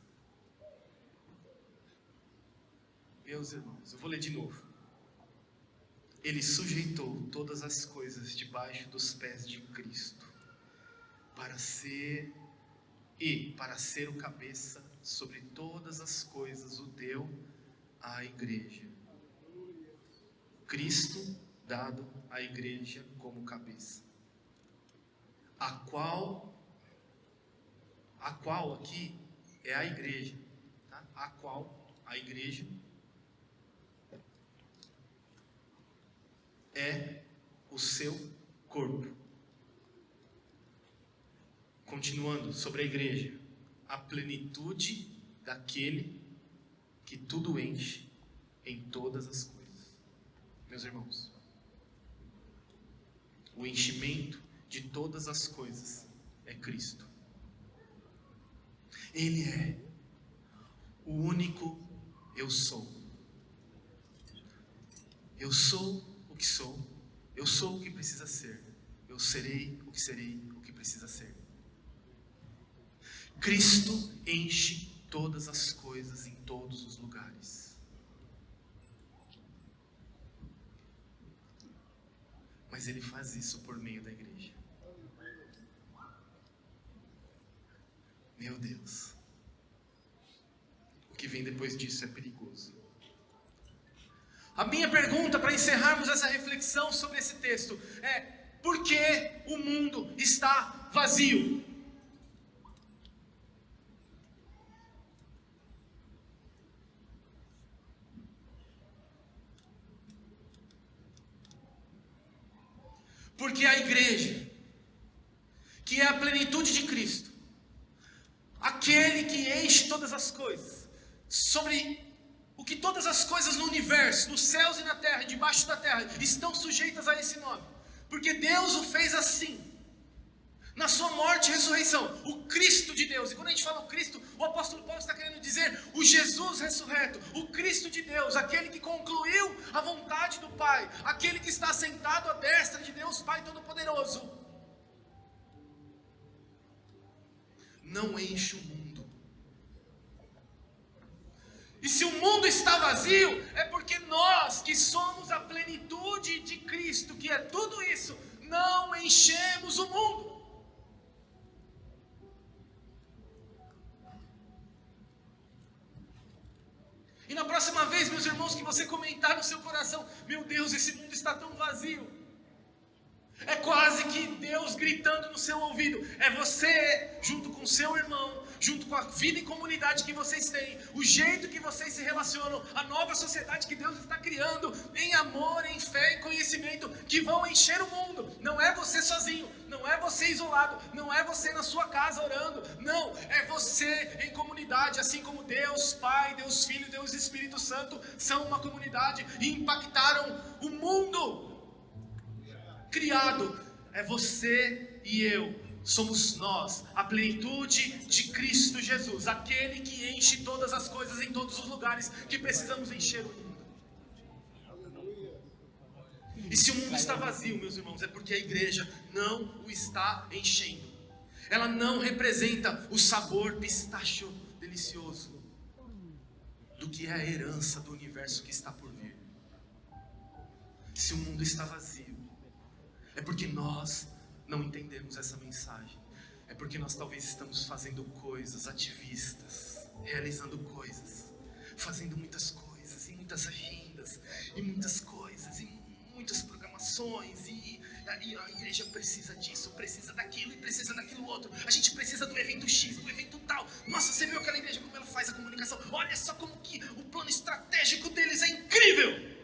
A: Meus irmãos, eu vou ler de novo. Ele sujeitou todas as coisas debaixo dos pés de Cristo, para ser o cabeça sobre todas as coisas, o deu à igreja. Cristo dado à igreja como cabeça, a qual aqui é a igreja, tá? A qual a igreja é o seu corpo. Continuando sobre a igreja, a plenitude daquele que tudo enche em todas as coisas. Meus irmãos, o enchimento de todas as coisas é Cristo. Ele é o único eu sou. Eu sou o que sou. Eu sou o que precisa ser. Eu serei o que precisa ser. Cristo enche todas as coisas em todos os lugares. Mas Ele faz isso por meio da igreja. Meu Deus. O que vem depois disso é perigoso. A minha pergunta para encerrarmos essa reflexão sobre esse texto é: por que o mundo está vazio? Porque a igreja, que é a plenitude de Cristo, aquele que enche todas as coisas, sobre o que todas as coisas no universo, nos céus e na terra, e debaixo da terra, estão sujeitas a esse nome, porque Deus o fez assim, na sua morte e ressurreição, o Cristo de Deus. E quando a gente fala o Cristo, o apóstolo Paulo está querendo dizer o Jesus ressurreto, o Cristo de Deus, aquele que concluiu a vontade do Pai, aquele que está sentado à destra de Deus Pai Todo-Poderoso. Não enche o mundo. E se o mundo está vazio, é porque nós, que somos a plenitude de Cristo, que é tudo isso, não enchemos o mundo. E na próxima vez, meus irmãos, que você comentar no seu coração: meu Deus, esse mundo está tão vazio, é quase que Deus gritando no seu ouvido. É você, junto com seu irmão, junto com a vida em comunidade que vocês têm, o jeito que vocês se relacionam, a nova sociedade que Deus está criando, em amor, em fé e conhecimento, que vão encher o mundo. Não é você sozinho, não é você isolado, não é você na sua casa orando, não, é você em comunidade, assim como Deus Pai, Deus Filho, Deus Espírito Santo são uma comunidade e impactaram o mundo criado. É você e eu. Somos nós, a plenitude de Cristo Jesus, aquele que enche todas as coisas em todos os lugares que precisamos encher o mundo. E se o mundo está vazio, meus irmãos, é porque a igreja não o está enchendo. Ela não representa o sabor pistacho delicioso do que é a herança do universo que está por vir. Se o mundo está vazio, é porque nós não entendemos essa mensagem. É porque nós talvez estamos fazendo coisas ativistas, realizando coisas, fazendo muitas coisas, e muitas agendas, e muitas coisas, e muitas programações, e a igreja precisa disso, precisa daquilo, e precisa daquilo outro. A gente precisa do evento X, do evento tal. Nossa, você viu aquela igreja como ela faz a comunicação? Olha só como que o plano estratégico deles é incrível.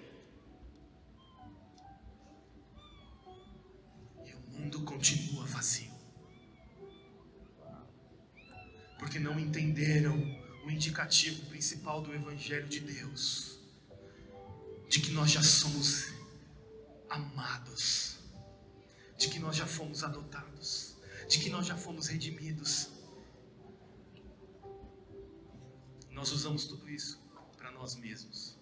A: O mundo continua vazio, porque não entenderam o indicativo principal do Evangelho de Deus, de que nós já somos amados, de que nós já fomos adotados, de que nós já fomos redimidos. Nós usamos tudo isso para nós mesmos.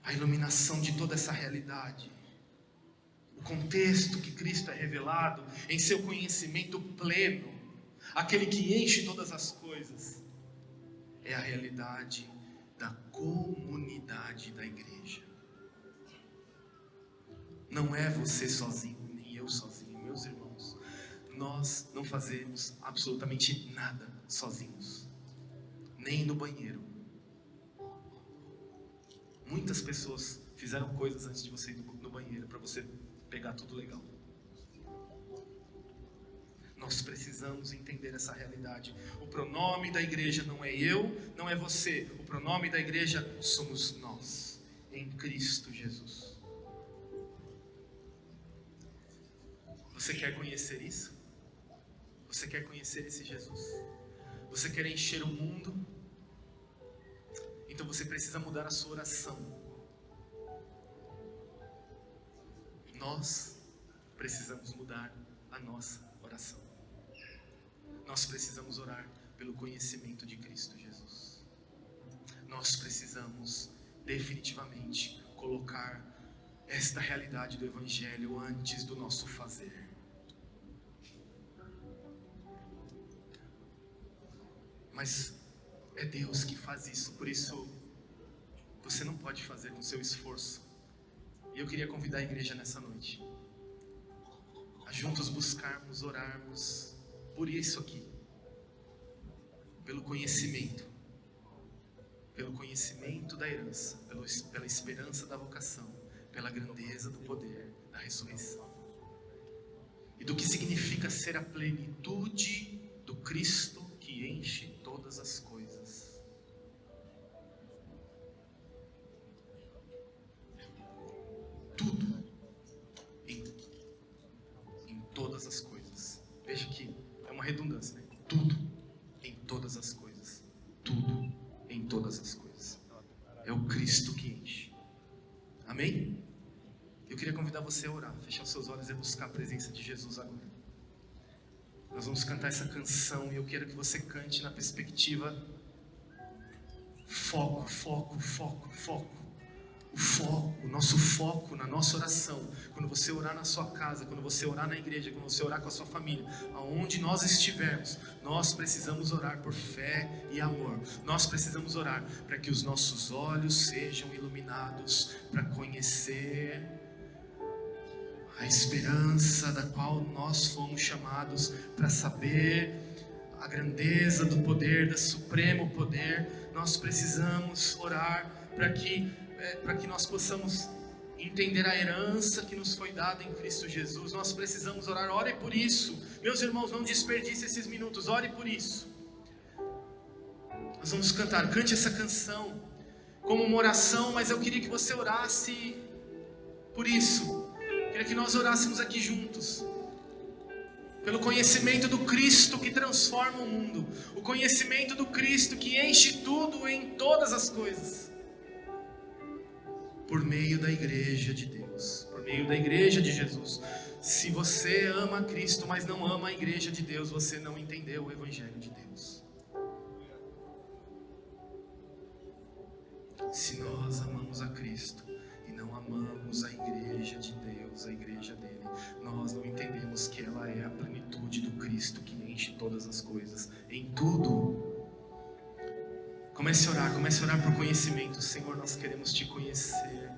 A: A iluminação de toda essa realidade, o contexto que Cristo é revelado em seu conhecimento pleno, aquele que enche todas as coisas, é a realidade da comunidade da igreja. Não é você sozinho, nem eu sozinho, meus irmãos. Nós não fazemos absolutamente nada sozinhos, nem no banheiro. Muitas pessoas fizeram coisas antes de você ir no banheiro, para você pegar tudo legal. Nós precisamos entender essa realidade. O pronome da igreja não é eu, não é você. O pronome da igreja somos nós, em Cristo Jesus. Você quer conhecer isso? Você quer conhecer esse Jesus? Você quer encher o mundo? Então você precisa mudar a sua oração. Nós precisamos mudar a nossa oração. Nós precisamos orar pelo conhecimento de Cristo Jesus. Nós precisamos definitivamente colocar esta realidade do Evangelho antes do nosso fazer. Mas é Deus que faz isso, por isso você não pode fazer com seu esforço. E eu queria convidar a igreja nessa noite a juntos buscarmos, orarmos por isso aqui, pelo conhecimento da herança, pela esperança da vocação, pela grandeza do poder da ressurreição e do que significa ser a plenitude do Cristo que enche todas as coisas. Tudo em todas as coisas. Veja que é uma redundância, né? Tudo em todas as coisas. Tudo em todas as coisas. É o Cristo que enche. Amém? Eu queria convidar você a orar, fechar os seus olhos e buscar a presença de Jesus agora. Nós vamos cantar essa canção e eu quero que você cante na perspectiva foco, foco, foco, foco. O foco, o nosso foco na nossa oração, quando você orar na sua casa, quando você orar na igreja, quando você orar com a sua família, aonde nós estivermos, nós precisamos orar por fé e amor. Nós precisamos orar para que os nossos olhos sejam iluminados, para conhecer a esperança da qual nós fomos chamados, para saber a grandeza do poder, do supremo poder. Nós precisamos orar para que nós possamos entender a herança que nos foi dada em Cristo Jesus. Nós precisamos orar, ore por isso. Meus irmãos, não desperdice esses minutos, ore por isso. Nós vamos cantar, cante essa canção como uma oração, mas eu queria que você orasse por isso. Queria que nós orássemos aqui juntos, pelo conhecimento do Cristo que transforma o mundo, o conhecimento do Cristo que enche tudo em todas as coisas, por meio da igreja de Deus, por meio da igreja de Jesus. Se você ama Cristo, mas não ama a igreja de Deus, você não entendeu o Evangelho de Deus. Se nós amamos a Cristo e não amamos a igreja de Deus, a igreja dele, nós não entendemos que ela é a plenitude do Cristo que enche todas as coisas, em tudo. Comece a orar por conhecimento. Senhor, nós queremos te conhecer,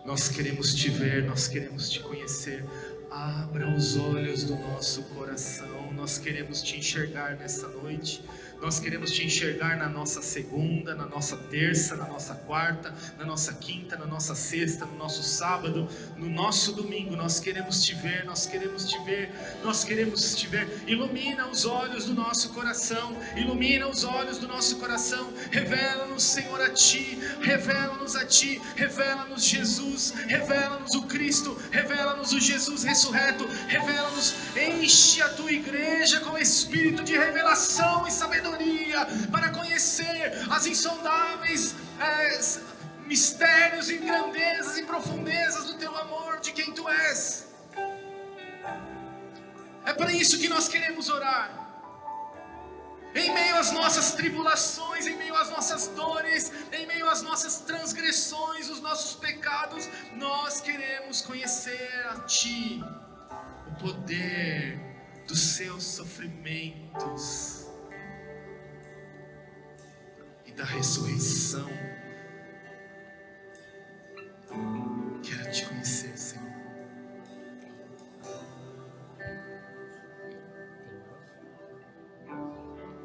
A: nós queremos te ver, nós queremos te conhecer. Abra os olhos do nosso coração, nós queremos te enxergar nessa noite. Nós queremos te enxergar na nossa segunda, na nossa terça, na nossa quarta, na nossa quinta, na nossa sexta, no nosso sábado, no nosso domingo. Nós queremos te ver, nós queremos te ver, nós queremos te ver. Ilumina os olhos do nosso coração, ilumina os olhos do nosso coração. Revela-nos, Senhor, a ti, revela-nos a ti, revela-nos Jesus, revela-nos o Cristo, revela-nos o Jesus ressurreto, revela-nos, enche a tua igreja com espírito de revelação e sabedoria, para conhecer as insondáveis mistérios e grandezas e profundezas do teu amor, de quem tu É para isso que nós queremos orar. Em meio às nossas tribulações, em meio às nossas dores, em meio às nossas transgressões, os nossos pecados, nós queremos conhecer a Ti, o poder dos Seus sofrimentos e da ressurreição